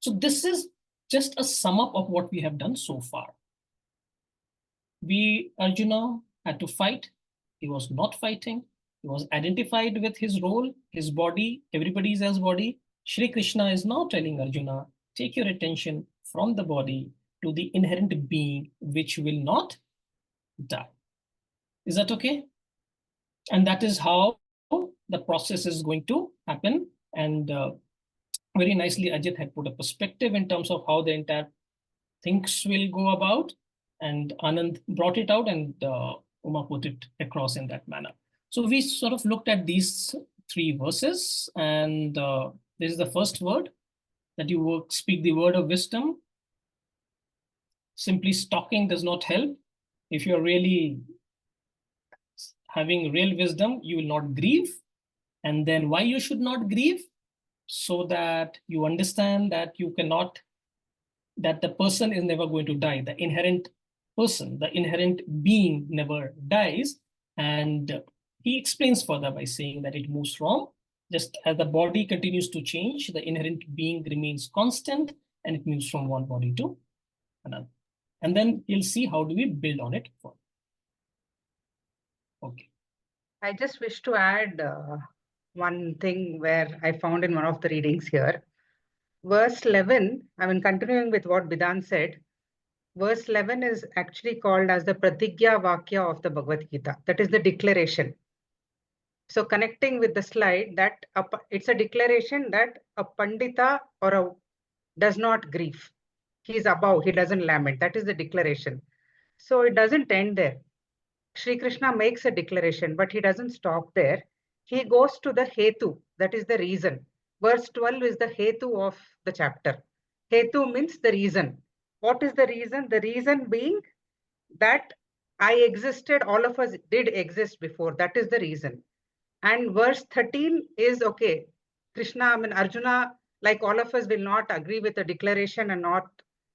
So this is just a sum up of what we have done so far. Arjuna had to fight. He was not fighting. He was identified with his role, his body, everybody's as body. Shri Krishna is now telling Arjuna, take your attention from the body to the inherent being which will not die. Is that okay? And that is how the process is going to happen. And very nicely, Ajit had put a perspective in terms of how the entire things will go about. And Anand brought it out, and Uma put it across in that manner. So we sort of looked at these three verses, and this is the first word, that you speak the word of wisdom. Simply talking does not help. If you're really having real wisdom, you will not grieve. And then why you should not grieve? So that you understand that you cannot, that the person is never going to die. The inherent person, the inherent being never dies. And he explains further by saying that it moves from, just as the body continues to change, the inherent being remains constant, and it moves from one body to another. And then you'll see how do we build on it. Okay. I just wish to add one thing where I found in one of the readings here. Verse 11, I mean, continuing with what Bidan said, verse 11 is actually called as the Pratigya Vakya of the Bhagavad Gita. That is the declaration. So connecting with the slide, that it's a declaration that a Pandita or a does not grieve. He is above, he doesn't lament. That is the declaration. So it doesn't end there. Sri Krishna makes a declaration, but he doesn't stop there. He goes to the Hetu, that is the reason. Verse 12 is the Hetu of the chapter. Hetu means the reason. What is the reason? The reason being that I existed, all of us did exist before. That is the reason. And verse 13 is okay. Krishna, I mean, Arjuna, like all of us, will not agree with the declaration and not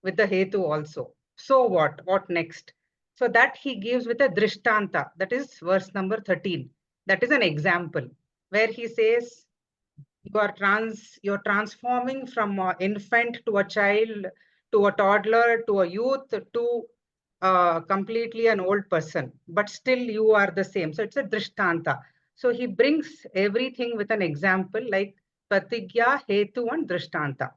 with the Hetu also. So what? What next? So that he gives with a drishtanta. That is verse number 13. That is an example where he says, you're transforming from an infant to a child, to a toddler, to a youth, to completely an old person, but still you are the same. So it's a drishtanta. So he brings everything with an example like pratigya, hetu, and drishtanta.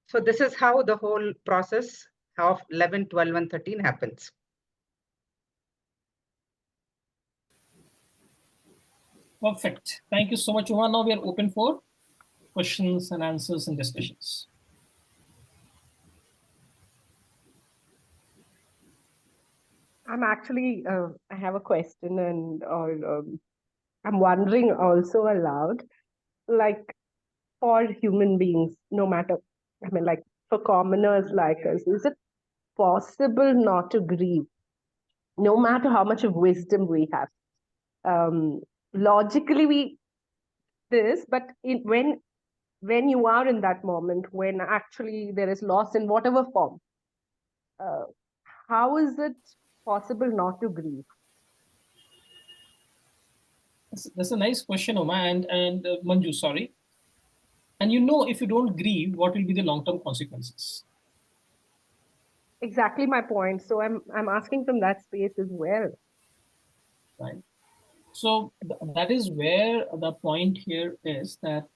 So this is how the whole process of 11, 12, and 13 happens. Perfect. Thank you so much, Uma. Now we are open for questions and answers and discussions. I'm actually, I have a question I'm wondering also aloud, like for human beings, no matter, I mean, like for commoners like us, is it possible not to grieve, no matter how much of wisdom we have? Logically, we this, but when you are in that moment, when actually there is loss in whatever form, uh, how is it possible not to grieve? That's a nice question, Uma and Manju, sorry. And you know, if you don't grieve, what will be the long-term consequences? Exactly my point. So I'm asking from that space as well. Right. So that is where the point here is that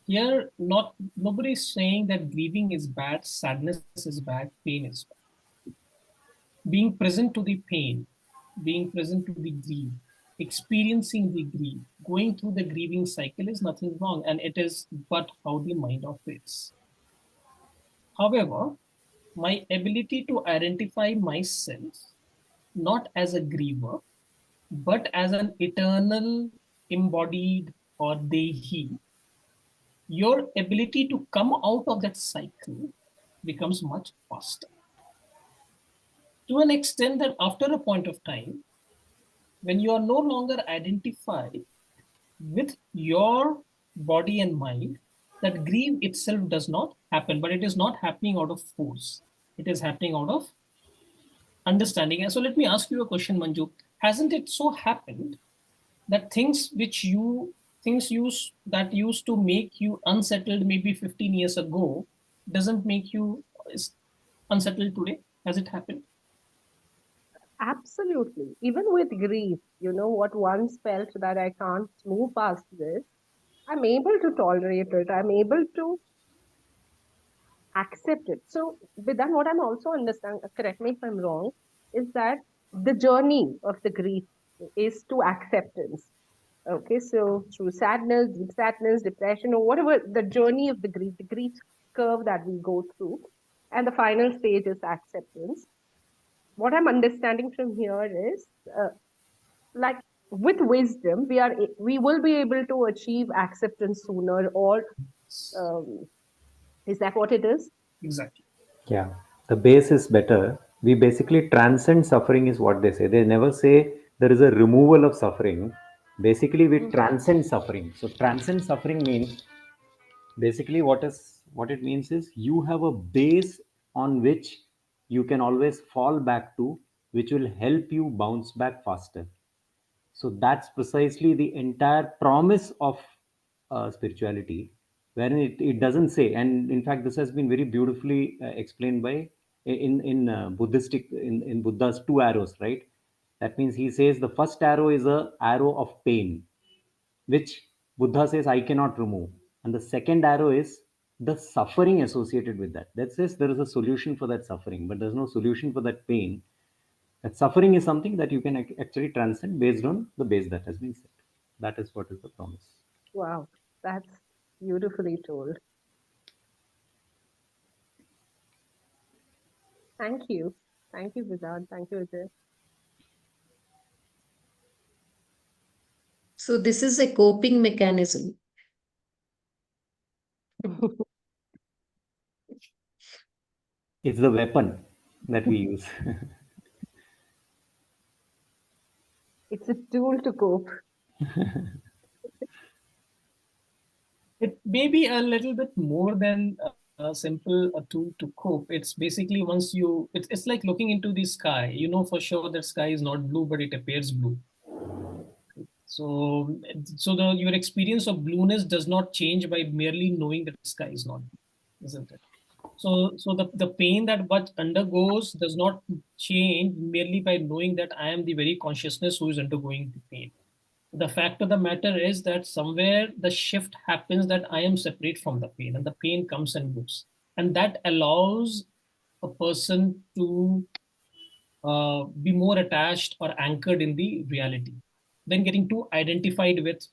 here nobody is saying that grieving is bad, sadness is bad, pain is bad. Being present to the pain, being present to the grief, experiencing the grief, going through the grieving cycle is nothing wrong, and it is but how the mind operates. However, my ability to identify myself not as a griever, but as an eternal embodied or dehi, your ability to come out of that cycle becomes much faster. To an extent that after a point of time, when you are no longer identified with your body and mind, that grief itself does not happen, but it is not happening out of force. It is happening out of understanding. And so let me ask you a question, Manju. Hasn't it so happened that things that used to make you unsettled maybe 15 years ago doesn't make you unsettled today? Has it happened? Absolutely. Even with grief, what once felt that I can't move past this, I'm able to tolerate it. I'm able to accept it. So with that, what I'm also understanding, correct me if I'm wrong, is that the journey of the grief is to acceptance. Okay, so through sadness, deep sadness, depression, or whatever the journey of the grief curve that we go through, and the final stage is acceptance. What I'm understanding from here is, like with wisdom, we will be able to achieve acceptance sooner, or um, is that what it is? Exactly. Yeah, the base is better. We basically transcend suffering, is what they say. They never say there is a removal of suffering. Basically, we transcend suffering. So, transcend suffering means basically what it means is you have a base on which you can always fall back to, which will help you bounce back faster. So that's precisely the entire promise of spirituality, wherein it doesn't say, and in fact this has been very beautifully explained by in buddhistic in Buddha's two arrows, right? That means he says the first arrow is a arrow of pain, which Buddha says I cannot remove. And the second arrow is the suffering associated with that. That says there is a solution for that suffering, but there's no solution for that pain. That suffering is something that you can actually transcend based on the base that has been set. That is what is the promise. Wow, that's beautifully told. Thank you. Thank you, Vedant. Thank you, Ajay. So this is a coping mechanism. It's the weapon that we use. It's a tool to cope. It may be a little bit more than a simple tool to cope. It's basically once it's like looking into the sky. You know for sure that sky is not blue, but it appears blue. So, your experience of blueness does not change by merely knowing that the sky is not, isn't it? So the pain that what undergoes does not change merely by knowing that I am the very consciousness who is undergoing the pain. The fact of the matter is that somewhere the shift happens that I am separate from the pain and the pain comes and goes. And that allows a person to be more attached or anchored in the reality than getting too identified with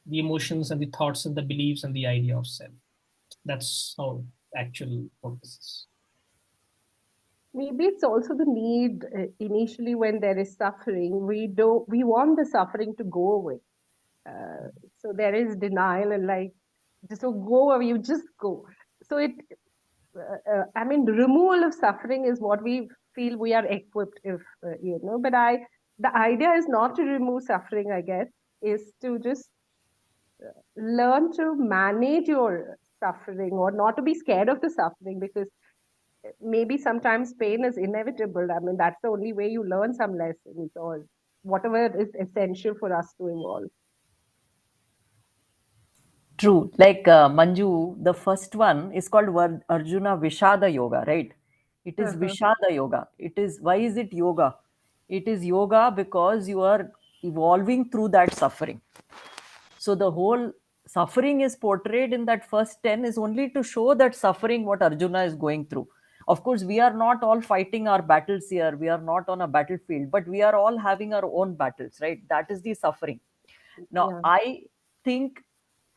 the emotions and the thoughts and the beliefs and the idea of self. That's how actual focus is. Maybe it's also the need initially when there is suffering, we want the suffering to go away. So there is denial and like, just so go away, you just go. So I mean, removal of suffering is what we feel we are equipped if, but the idea is not to remove suffering, I guess, is to just learn to manage your suffering or not to be scared of the suffering, because maybe sometimes pain is inevitable. I mean, that's the only way you learn some lessons or whatever is essential for us to evolve. True. Like Manju, the first one is called Arjuna Vishada Yoga, right? It is Vishada Yoga. Why is it yoga? It is yoga because you are evolving through that suffering. So the whole suffering is portrayed in that first 10 is only to show that suffering what Arjuna is going through. Of course, we are not all fighting our battles here. We are not on a battlefield, but we are all having our own battles, right? That is the suffering. Now, Yeah. I think,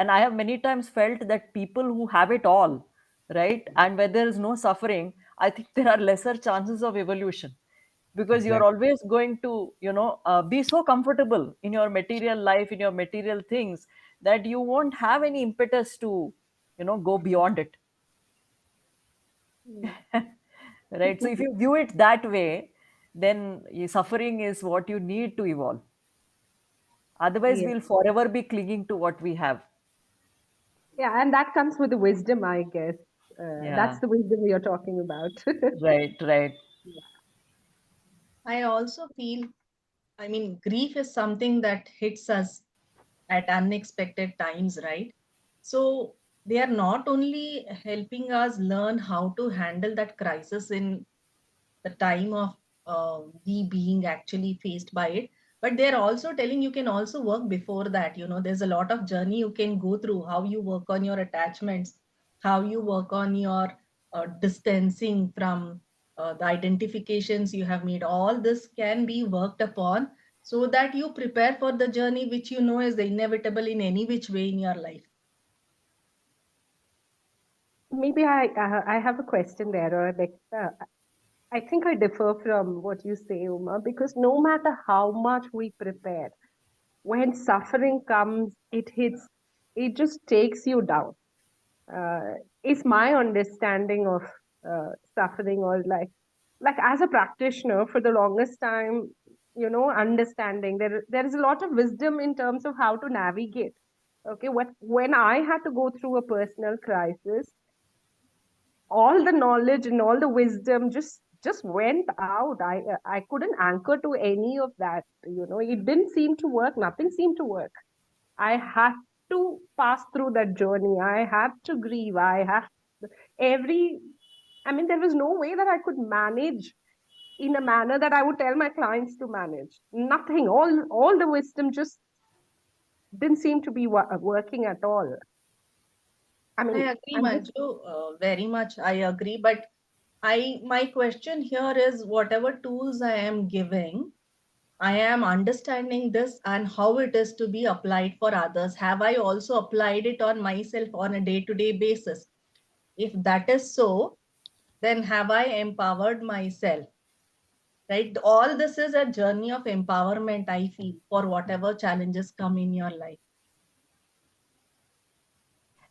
and I have many times felt that people who have it all, right, and where there is no suffering, I think there are lesser chances of evolution, because you're Exactly. always going to, be so comfortable in your material life, in your material things, that you won't have any impetus to, go beyond it. Right. So if you view it that way, then suffering is what you need to evolve. Otherwise, Yeah. we'll forever be clinging to what we have. Yeah, and that comes with the wisdom, I guess. That's Yeah. the wisdom we are talking about. Right. Right. I also feel, I mean, grief is something that hits us at unexpected times, right? So they are not only helping us learn how to handle that crisis in the time of we being actually faced by it, but they're also telling you can also work before that. There's a lot of journey you can go through, how you work on your attachments, how you work on your distancing from the identifications you have made. All this can be worked upon so that you prepare for the journey which you know is inevitable in any which way in your life. Maybe I have a question there, or like I think I differ from what you say, Uma, because no matter how much we prepare, when suffering comes, it just takes you down. Uh, is my understanding of suffering, or like as a practitioner for the longest time, understanding there is a lot of wisdom in terms of how to navigate. Okay, when I had to go through a personal crisis, all the knowledge and all the wisdom just went out. I couldn't anchor to any of that. It didn't seem to work. Nothing seemed to work. I had to pass through that journey. I had to grieve. I mean, there was no way that I could manage in a manner that I would tell my clients to manage. Nothing. All the wisdom just didn't seem to be working at all. I I mean, agree, I'm just Manju, very much. I agree. But my question here is whatever tools I am giving, I am understanding this and how it is to be applied for others. Have I also applied it on myself on a day-to-day basis? If that is so, then have I empowered myself? Right? All this is a journey of empowerment, I feel, for whatever challenges come in your life.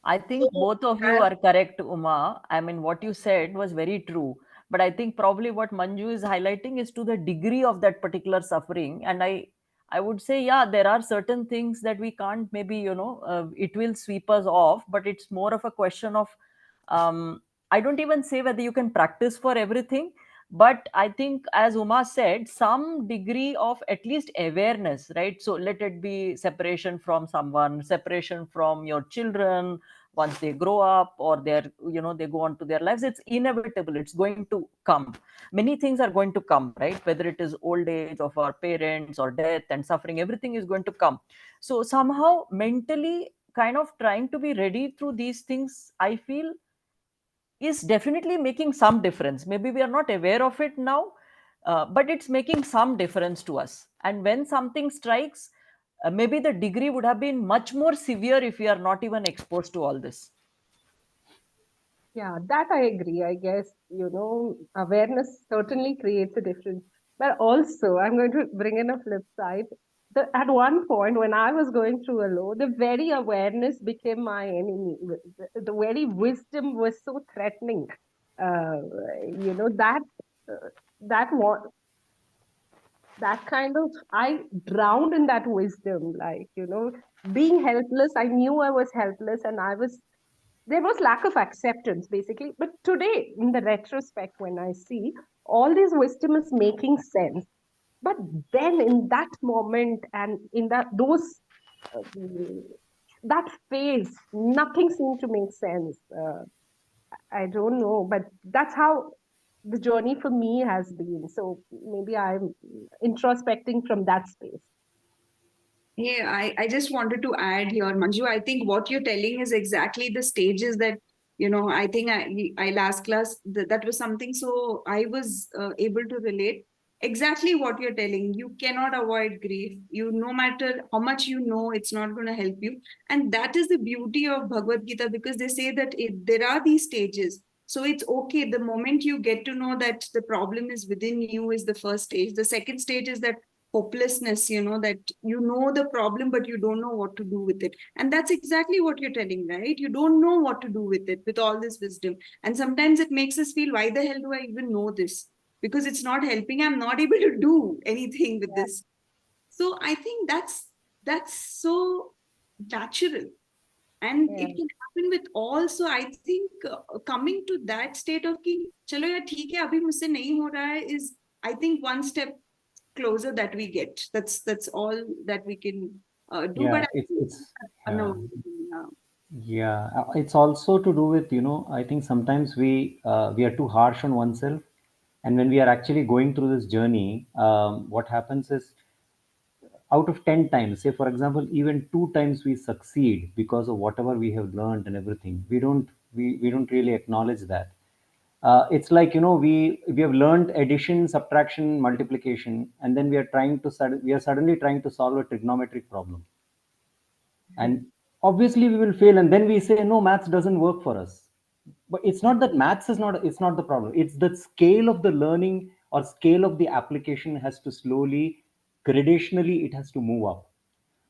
I So, think both of you have are correct, Uma. I mean, what you said was very true. But I think probably what Manju is highlighting is to the degree of that particular suffering. And I would say, yeah, there are certain things that we can't maybe, it will sweep us off, but it's more of a question of, I don't even say whether you can practice for everything, but I think, as Uma said, some degree of at least awareness, right? So let it be separation from someone, separation from your children once they grow up, or they go on to their lives. It's inevitable, it's going to come. Many things are going to come, right? Whether it is old age of our parents or death and suffering, everything is going to come. So somehow mentally kind of trying to be ready through these things, I feel, is definitely making some difference. Maybe we are not aware of it now, but it's making some difference to us. And when something strikes, maybe the degree would have been much more severe if we are not even exposed to all this. Yeah, that I agree. I guess, awareness certainly creates a difference. But also, I'm going to bring in a flip side. At one point, when I was going through a low, the very awareness became my enemy. The very wisdom was so threatening. Uh, that uh, that one that kind of I drowned in that wisdom, like being helpless. I knew I was helpless, and there was lack of acceptance basically. But today, in the retrospect, when I see all this wisdom is making sense, but then in that moment and in uh, that phase, nothing seemed to make sense. I don't know, but that's how the journey for me has been. So maybe I'm introspecting from that space. Hey, I just wanted to add here, Manju. I think what you're telling is exactly the stages that, I think I last class, that was something. So I was able to relate exactly what you're telling. You cannot avoid grief. No matter how much you know, it's not going to help you. And that is the beauty of Bhagwat Gita, because they say that there are these stages. So it's okay. The moment you get to know that the problem is within you is the first stage. The second stage is that hopelessness, that the problem, but you don't know what to do with it. And that's exactly what you're telling, right? You don't know what to do with it, with all this wisdom. And sometimes it makes us feel, why the hell do I even know this? Because it's not helping. I'm not able to do anything with this. So I think that's so natural. And it can happen with all. So I think coming to that state of ki, chalo yaar, theek hai, abhi mujhse nahi ho raha hai, is, I think, one step closer that we get. That's all that we can do. Yeah, But it's yeah. yeah. Yeah, it's also to do with, I think sometimes we are too harsh on oneself, and when we are actually going through this journey, what happens is, out of 10 times, say for example, even 2 times we succeed because of whatever we have learned and everything. We don't really acknowledge that. It's like, we have learned addition, subtraction, multiplication, and then we are suddenly trying to solve a trigonometric problem, and obviously we will fail, and then we say no, maths doesn't work for us. But it's not that maths is not it's not the problem. It's the scale of the learning or scale of the application has to slowly, gradationally, it has to move up.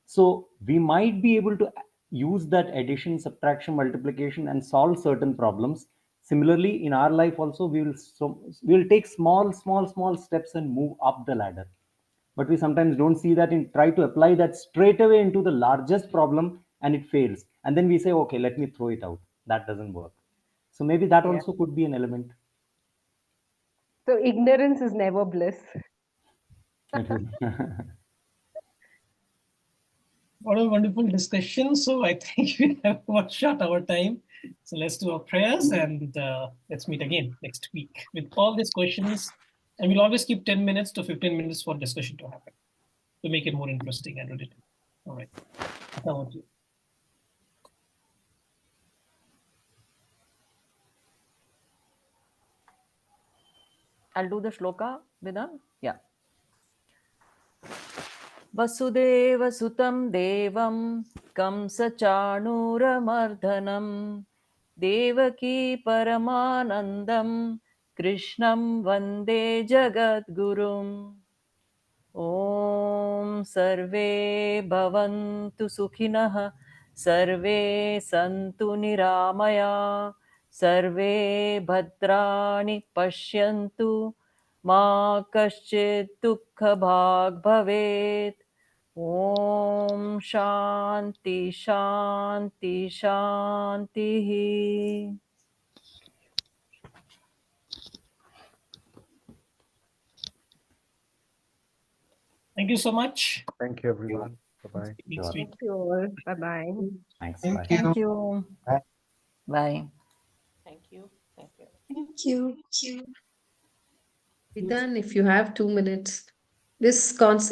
So we might be able to use that addition, subtraction, multiplication and solve certain problems. Similarly, in our life also, we will take small steps and move up the ladder. But we sometimes don't see that and try to apply that straight away into the largest problem, and it fails. And then we say, okay, let me throw it out. That doesn't work. So maybe that Yeah. also could be an element. So ignorance is never bliss. What a wonderful discussion. So I think we have overshot our time. So let's do our prayers and let's meet again next week with all these questions And we'll always keep 10 minutes to 15 minutes for discussion to happen to make it more interesting and related. All right. How about you? I'll do the shloka, Vedant. Yeah. Vasudeva sutam devam kamsachanuramardanam devaki paramanandam krishnam vande jagadgurum. Om sarve bhavantu sukhinah sarve santu niramaya sarve bhadrani pashyantu ma kaschit dukha bhag bhavet. Om shanti shanti shanti. Thank you so much. Thank you, everyone. Bye-bye. Next week. Thank you all. Bye-bye. Thanks. Thank Bye. Thank you. Bye. Bye. Thank you. Thank you. Thank you. Vidhan, if you have 2 minutes, this concept